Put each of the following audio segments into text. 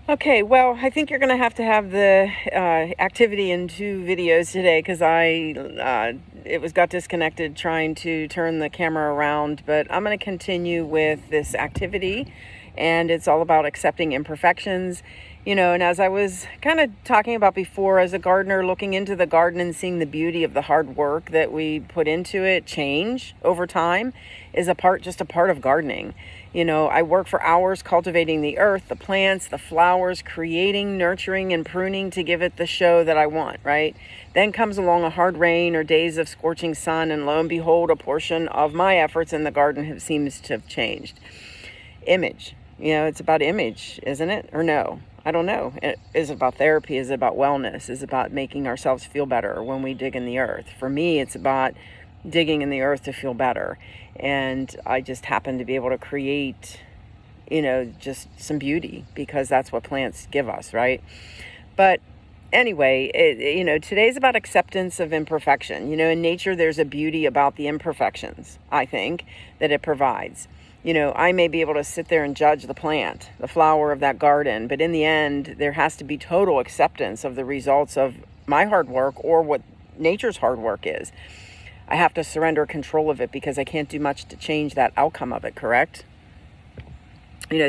Okay, well, I think you're going to have the activity in 2 videos today because it got disconnected trying to turn the camera around, but I'm going to continue with this activity, and it's all about accepting imperfections. And as I was kind of talking about before, as a gardener, looking into the garden and seeing the beauty of the hard work that we put into it change over time is just a part of gardening. I work for hours cultivating the earth, the plants, the flowers, creating, nurturing, and pruning to give it the show that I want, right? Then comes along a hard rain or days of scorching sun, and lo and behold, a portion of my efforts in the garden seems to have changed. Image. It's about image, isn't it? Or no? I don't know. Is it about therapy? Is it about wellness? Is it about making ourselves feel better when we dig in the earth? For me, it's about digging in the earth to feel better. And I just happen to be able to create, just some beauty because that's what plants give us, right? But anyway, today's about acceptance of imperfection. In nature, there's a beauty about the imperfections, I think, that it provides. I may be able to sit there and judge the plant, the flower of that garden, but in the end, there has to be total acceptance of the results of my hard work or what nature's hard work is. I have to surrender control of it because I can't do much to change that outcome of it, correct?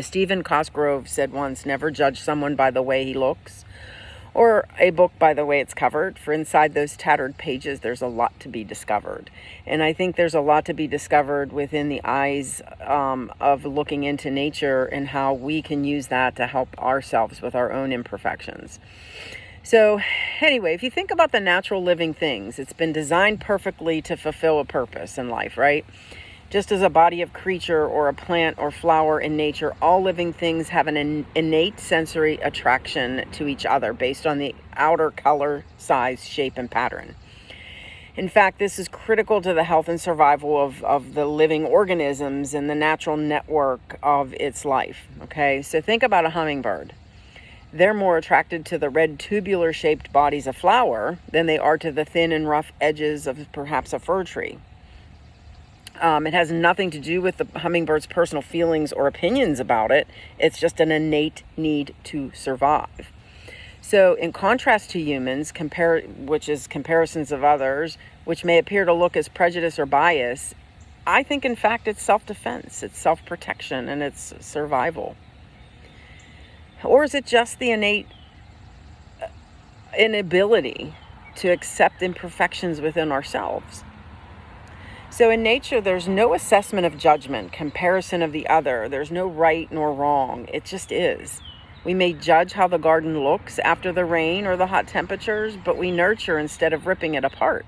Stephen Cosgrove said once, never judge someone by the way he looks or a book by the way it's covered, for inside those tattered pages, there's a lot to be discovered. And I think there's a lot to be discovered within the eyes of looking into nature and how we can use that to help ourselves with our own imperfections. So anyway, if you think about the natural living things, it's been designed perfectly to fulfill a purpose in life, right? Just as a body of creature or a plant or flower in nature, all living things have an innate sensory attraction to each other based on the outer color, size, shape, and pattern. In fact, this is critical to the health and survival of the living organisms and the natural network of its life, okay? So think about a hummingbird. They're more attracted to the red tubular-shaped bodies of flower than they are to the thin and rough edges of perhaps a fir tree. It has nothing to do with the hummingbird's personal feelings or opinions about it. It's just an innate need to survive. So in contrast to humans, which is comparisons of others, which may appear to look as prejudice or bias, I think in fact it's self-defense, it's self-protection, and it's survival. Or is it just the innate inability to accept imperfections within ourselves? So in nature, there's no assessment of judgment, comparison of the other. There's no right nor wrong. It just is. We may judge how the garden looks after the rain or the hot temperatures, but we nurture instead of ripping it apart.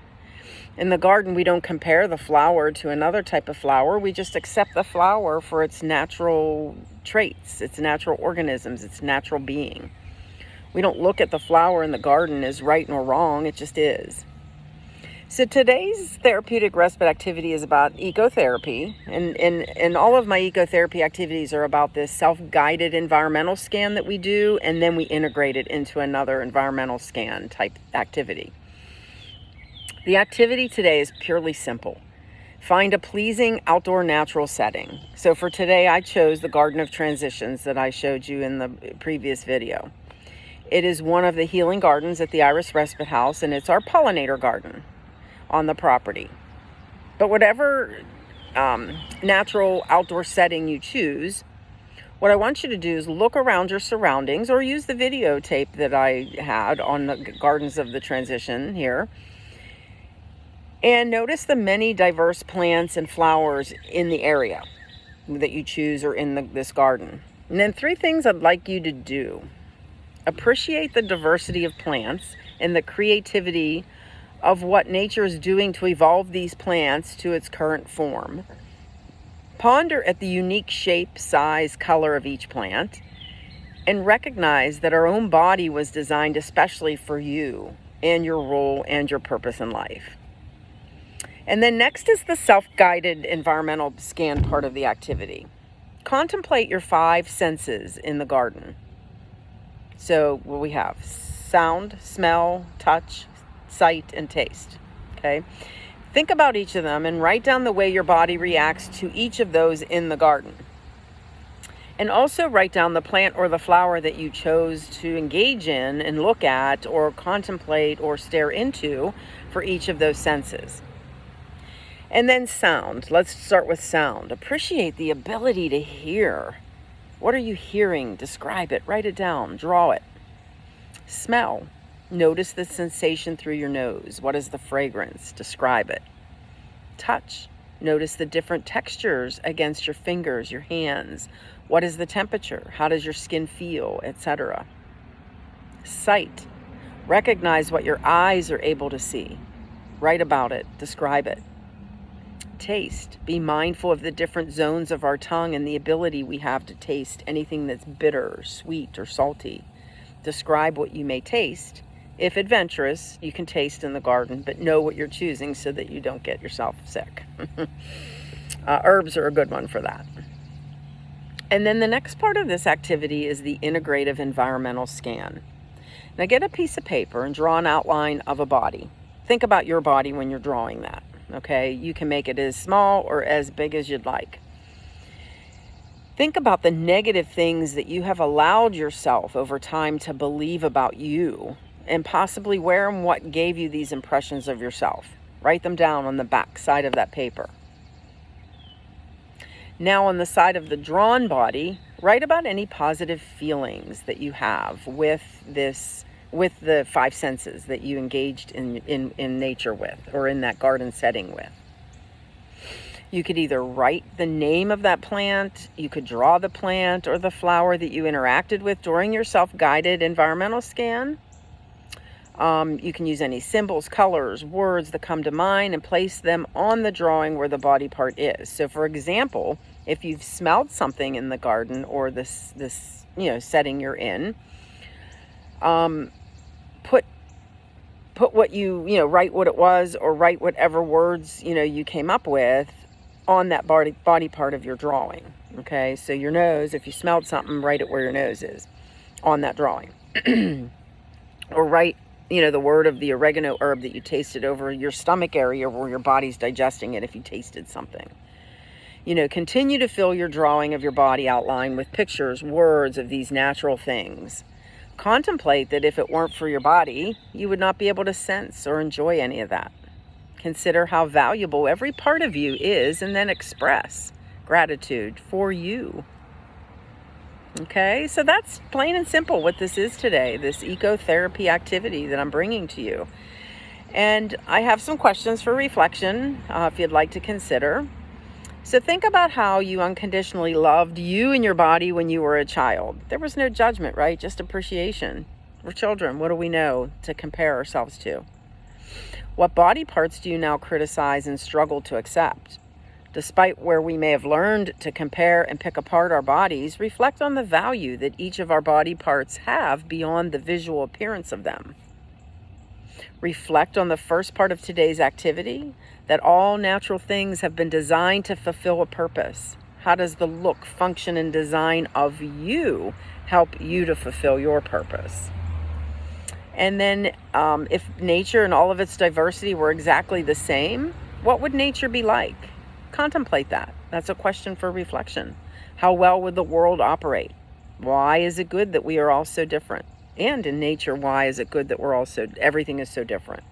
In the garden, we don't compare the flower to another type of flower. We just accept the flower for its natural traits, its natural organisms, its natural being. We don't look at the flower in the garden as right nor wrong. It just is. So today's therapeutic respite activity is about ecotherapy, and all of my ecotherapy activities are about this self-guided environmental scan that we do, and then we integrate it into another environmental scan type activity. The activity today is purely simple. Find a pleasing outdoor natural setting. So for today, I chose the Garden of Transitions that I showed you in the previous video. It is one of the healing gardens at the Iris Respite House, and it's our pollinator garden on the property. But whatever natural outdoor setting you choose, what I want you to do is look around your surroundings or use the videotape that I had on the Gardens of the Transition here, and notice the many diverse plants and flowers in the area that you choose or in this garden. And then 3 things I'd like you to do. Appreciate the diversity of plants and the creativity of what nature is doing to evolve these plants to its current form. Ponder at the unique shape, size, color of each plant, and recognize that our own body was designed especially for you and your role and your purpose in life. And then next is the self-guided environmental scan part of the activity. Contemplate your 5 senses in the garden. So what we have: sound, smell, touch, sight, and taste. Okay? Think about each of them and write down the way your body reacts to each of those in the garden. And also write down the plant or the flower that you chose to engage in and look at or contemplate or stare into for each of those senses. And then sound. Let's start with sound. Appreciate the ability to hear. What are you hearing? Describe it. Write it down. Draw it. Smell. Notice the sensation through your nose. What is the fragrance? Describe it. Touch. Notice the different textures against your fingers, your hands. What is the temperature? How does your skin feel, etc.? Sight. Recognize what your eyes are able to see. Write about it. Describe it. Taste. Be mindful of the different zones of our tongue and the ability we have to taste anything that's bitter, or sweet, or salty. Describe what you may taste. If adventurous, you can taste in the garden, but know what you're choosing so that you don't get yourself sick. Herbs are a good one for that. And then the next part of this activity is the integrative environmental scan. Now get a piece of paper and draw an outline of a body. Think about your body when you're drawing that, okay? You can make it as small or as big as you'd like. Think about the negative things that you have allowed yourself over time to believe about you, and possibly where and what gave you these impressions of yourself. Write them down on the back side of that paper. Now on the side of the drawn body, write about any positive feelings that you have with the 5 senses that you engaged in nature with, or in that garden setting with. You could either write the name of that plant, you could draw the plant or the flower that you interacted with during your self-guided environmental scan. You can use any symbols, colors, words that come to mind and place them on the drawing where the body part is. So for example, if you've smelled something in the garden or this setting you're in, put what write what it was, or write whatever words you came up with on that body part of your drawing. Okay, so your nose, if you smelled something, write it where your nose is on that drawing. Or write the word of the oregano herb that you tasted over your stomach area where your body's digesting it if you tasted something. Continue to fill your drawing of your body outline with pictures, words of these natural things. Contemplate that if it weren't for your body, you would not be able to sense or enjoy any of that. Consider how valuable every part of you is, and then express gratitude for you. Okay, so that's plain and simple what this is today, this ecotherapy activity that I'm bringing to you. And I have some questions for reflection if you'd like to consider. So think about how you unconditionally loved you and your body when you were a child. There was no judgment, right? Just appreciation. We're children. What do we know to compare ourselves to? What body parts do you now criticize and struggle to accept? Despite where we may have learned to compare and pick apart our bodies, reflect on the value that each of our body parts have beyond the visual appearance of them. Reflect on the first part of today's activity, that all natural things have been designed to fulfill a purpose. How does the look, function, and design of you help you to fulfill your purpose? And then if nature and all of its diversity were exactly the same, what would nature be like? Contemplate that. That's a question for reflection. How well would the world operate? Why is it good that we are all so different? And in nature, why is it good that everything is so different?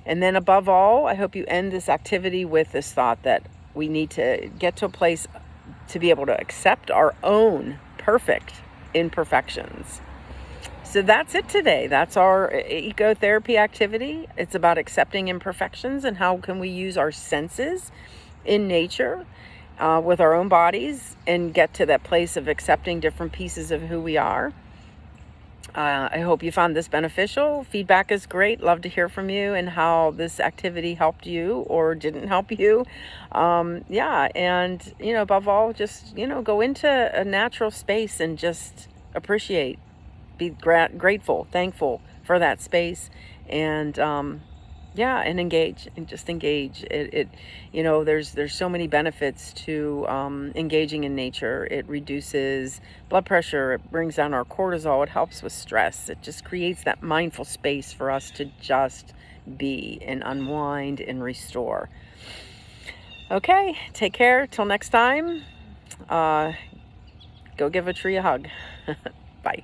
And then above all, I hope you end this activity with this thought that we need to get to a place to be able to accept our own perfect imperfections. So that's it today. That's our ecotherapy activity. It's about accepting imperfections and how can we use our senses in nature with our own bodies and get to that place of accepting different pieces of who we are. I hope you found this beneficial. Feedback is great. Love to hear from you and how this activity helped you or didn't help you. And above all, just go into a natural space and just appreciate, be grateful, thankful for that space, and engage, and just engage. There's so many benefits to engaging in nature. It reduces blood pressure, it brings down our cortisol, it helps with stress. It just creates that mindful space for us to just be and unwind and restore. Okay, take care. Till next time. go give a tree a hug. Bye.